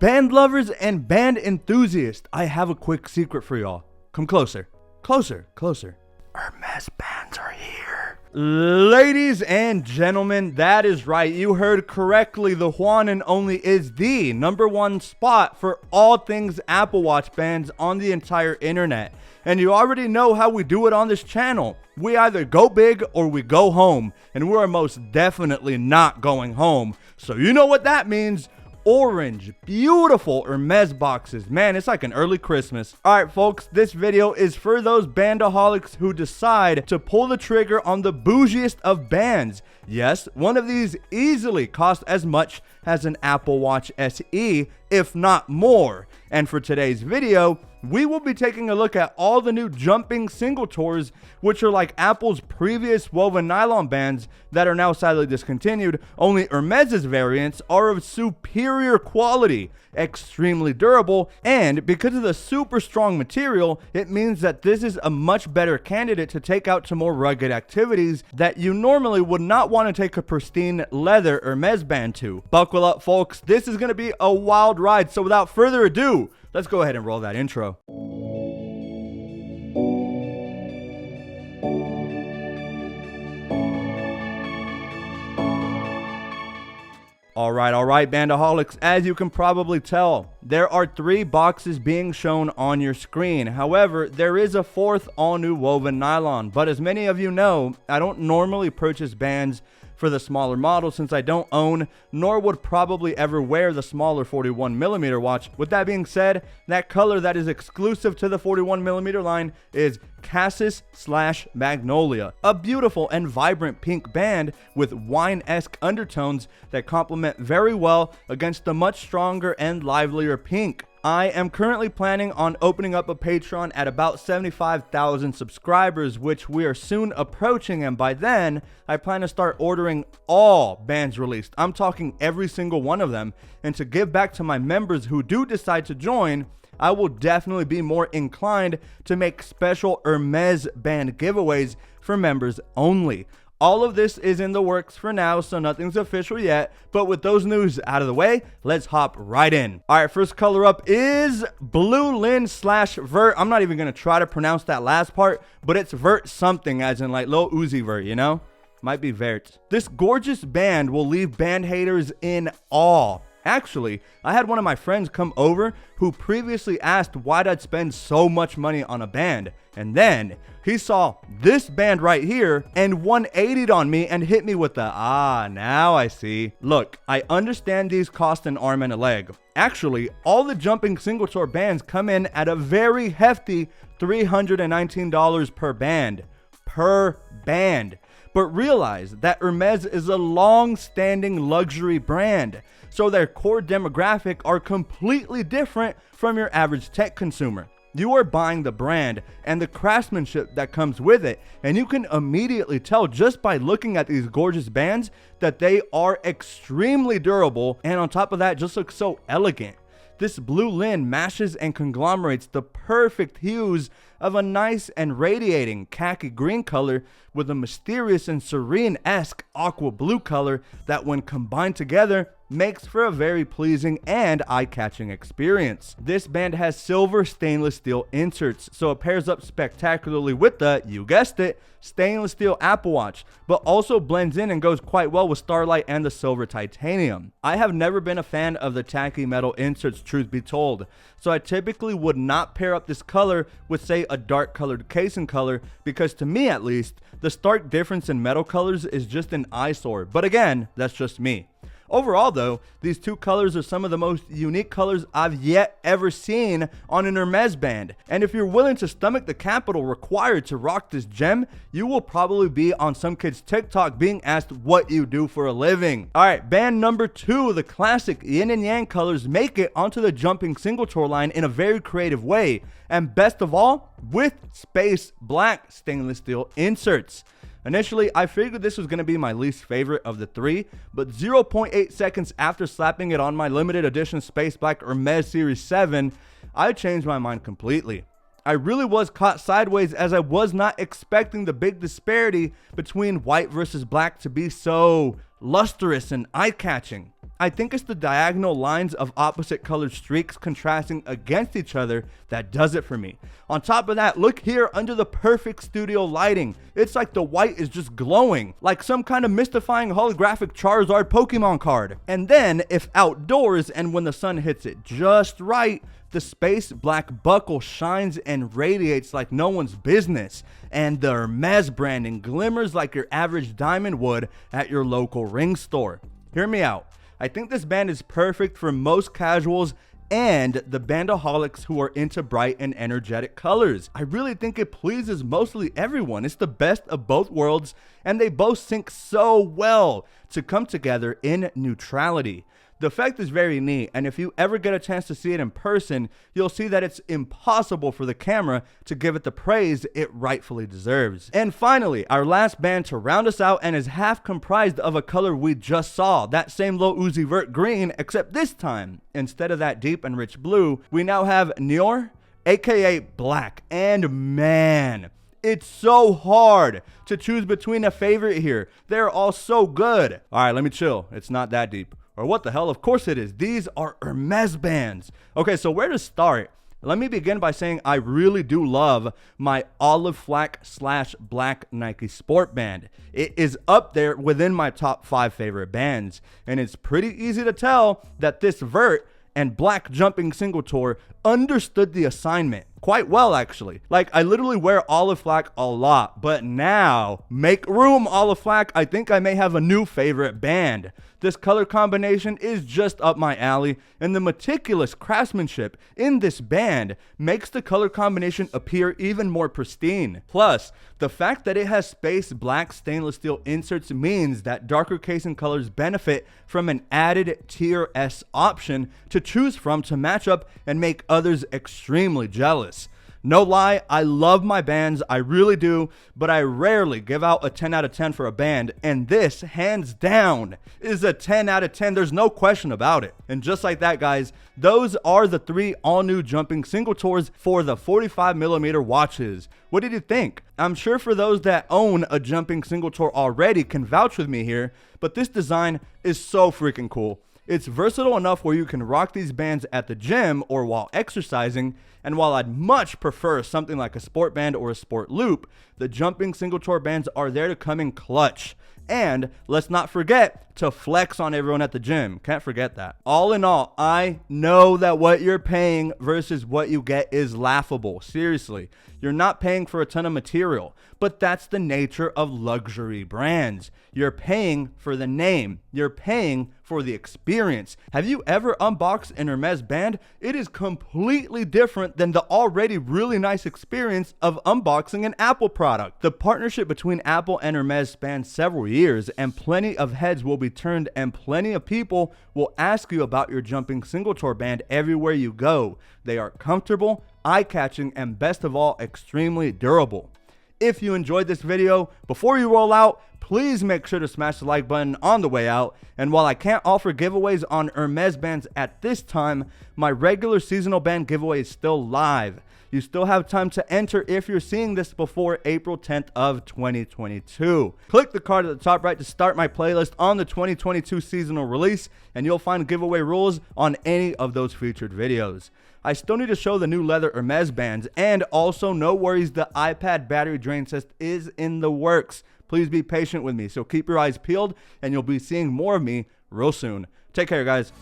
Band lovers and band enthusiasts, I have a quick secret for y'all. Come closer. Closer. Hermes bands are here. Ladies and gentlemen, that is right. You heard correctly. The Juan and Only is the #1 spot for all things Apple Watch bands on the entire internet. And you already know how we do it on this channel. We either go big or we go home. And we are most definitely not going home. So you know what that means. Orange, beautiful Hermes boxes. Man, it's like an early Christmas. All right, folks, this video is for those bandaholics who decide to pull the trigger on the bougiest of bands. Yes, one of these easily costs as much as an Apple Watch SE, if not more. And for today's video, we will be taking a look at all the new jumping single tours, which are like Apple's previous woven nylon bands that are now sadly discontinued. Only Hermes's variants are of superior quality, extremely durable, and because of the super strong material, it means that this is a much better candidate to take out to more rugged activities that you normally would not want to take a pristine leather Hermes band to. Buckle up, folks. This is going to be a wild ride. So without further ado, let's go ahead and roll that intro. All right, bandaholics, as you can probably tell, there are 3 boxes being shown on your screen. However, there is a 4th all-new woven nylon, but as many of you know, I don't normally purchase bands for the smaller model since I don't own nor would probably ever wear the smaller 41mm watch. With that being said, that color that is exclusive to the 41mm line is Cassis/Magnolia, a beautiful and vibrant pink band with wine-esque undertones that complement very well against the much stronger and livelier pink. I am currently planning on opening up a Patreon at about 75,000 subscribers, which we are soon approaching, and by then, I plan to start ordering all bands released. I'm talking every single one of them, and to give back to my members who do decide to join, I will definitely be more inclined to make special Hermes band giveaways for members only. All of this is in the works for now, so nothing's official yet, but with those news out of the way, let's hop right in. All right, first color up is Blue Lin/Vert. I'm not even going to try to pronounce that last part, but it's Vert something, as in like Lil Uzi Vert, you know? Might be Vert. This gorgeous band will leave band haters in awe. Actually, I had one of my friends come over who previously asked why I'd spend so much money on a band. And then he saw this band right here and 180'd on me and hit me with the, now I see. Look, I understand these cost an arm and a leg. Actually, all the jumping single tour bands come in at a very hefty $319 per band. But realize that Hermes is a long-standing luxury brand, so their core demographic are completely different from your average tech consumer. You are buying the brand and the craftsmanship that comes with it, and you can immediately tell just by looking at these gorgeous bands that they are extremely durable, and on top of that, just look so elegant. This blue lin mashes and conglomerates the perfect hues of a nice and radiating khaki green color with a mysterious and serene-esque aqua blue color that when combined together makes for a very pleasing and eye-catching experience. This band has silver stainless steel inserts, so it pairs up spectacularly with the, you guessed it, stainless steel Apple Watch, but also blends in and goes quite well with Starlight and the silver titanium. I have never been a fan of the tacky metal inserts, truth be told, so I typically would not pair up this color with, say, a dark colored casing color, because to me at least, the stark difference in metal colors is just an eyesore, but again, that's just me. Overall though, these two colors are some of the most unique colors I've yet ever seen on an Hermes band. And if you're willing to stomach the capital required to rock this gem, you will probably be on some kid's TikTok being asked what you do for a living. Alright, band number 2, the classic yin and yang colors make it onto the jumping single tour line in a very creative way. And best of all, with space black stainless steel inserts. Initially, I figured this was going to be my least favorite of the 3, but 0.8 seconds after slapping it on my limited edition Space Black Hermes Series 7, I changed my mind completely. I really was caught sideways as I was not expecting the big disparity between white versus black to be so lustrous and eye-catching. I think it's the diagonal lines of opposite colored streaks contrasting against each other that does it for me. On top of that, look here under the perfect studio lighting. It's like the white is just glowing, like some kind of mystifying holographic Charizard Pokemon card. And then, if outdoors and when the sun hits it just right, the space black buckle shines and radiates like no one's business, and the Hermes branding glimmers like your average diamond would at your local ring store. Hear me out. I think this band is perfect for most casuals and the Bandaholics who are into bright and energetic colors. I really think it pleases mostly everyone. It's the best of both worlds, and they both sync so well to come together in neutrality. The effect is very neat, and if you ever get a chance to see it in person, you'll see that it's impossible for the camera to give it the praise it rightfully deserves. And finally, our last band to round us out and is half comprised of a color we just saw, that same Lil Uzi Vert green, except this time, instead of that deep and rich blue, we now have Nior, aka Black, and man, it's so hard to choose between a favorite here. They're all so good. All right, let me chill. It's not that deep. Or what the hell? Of course it is. These are Hermes bands. Okay, so where to start? Let me begin by saying I really do love my olive flak / black Nike sport band. It is up there within my top 5 favorite bands. And it's pretty easy to tell that this Vert and Black Jumping Single Tour understood the assignment quite well, actually. Like, I literally wear olive flak a lot, but now, make room olive flak, I think I may have a new favorite band. This color combination is just up my alley, and the meticulous craftsmanship in this band makes the color combination appear even more pristine. Plus, the fact that it has space black stainless steel inserts means that darker casing colors benefit from an added tier S option to choose from to match up and make others extremely jealous. No lie, I love my bands, I really do, but I rarely give out a 10 out of 10 for a band, and this, hands down, is a 10 out of 10. There's no question about it. And just like that, guys, those are the 3 all-new Jumping Single Tours for the 45mm watches. What did you think? I'm sure for those that own a Jumping Single Tour already can vouch with me here, but this design is so freaking cool. It's versatile enough where you can rock these bands at the gym or while exercising, and while I'd much prefer something like a sport band or a sport loop, the Jumping Single Tour bands are there to come in clutch. And let's not forget to flex on everyone at the gym. Can't forget that. All in all, I know that what you're paying versus what you get is laughable. Seriously, you're not paying for a ton of material, but that's the nature of luxury brands. You're paying for the name. You're paying for the experience. Have you ever unboxed an Hermes band? It is completely different than the already really nice experience of unboxing an Apple product. The partnership between Apple and Hermes spans several years, and plenty of heads will be turned and plenty of people will ask you about your Jumping Single Tour band everywhere you go. They are comfortable, eye-catching, and best of all, extremely durable. If you enjoyed this video, before you roll out, please make sure to smash the like button on the way out. And while I can't offer giveaways on Hermes bands at this time, my regular seasonal band giveaway is still live. You still have time to enter if you're seeing this before April 10th of 2022. Click the card at the top right to start my playlist on the 2022 seasonal release, and you'll find giveaway rules on any of those featured videos. I still need to show the new leather Hermes bands, and also no worries, the iPad battery drain test is in the works. Please be patient with me, so keep your eyes peeled and you'll be seeing more of me real soon. Take care, guys.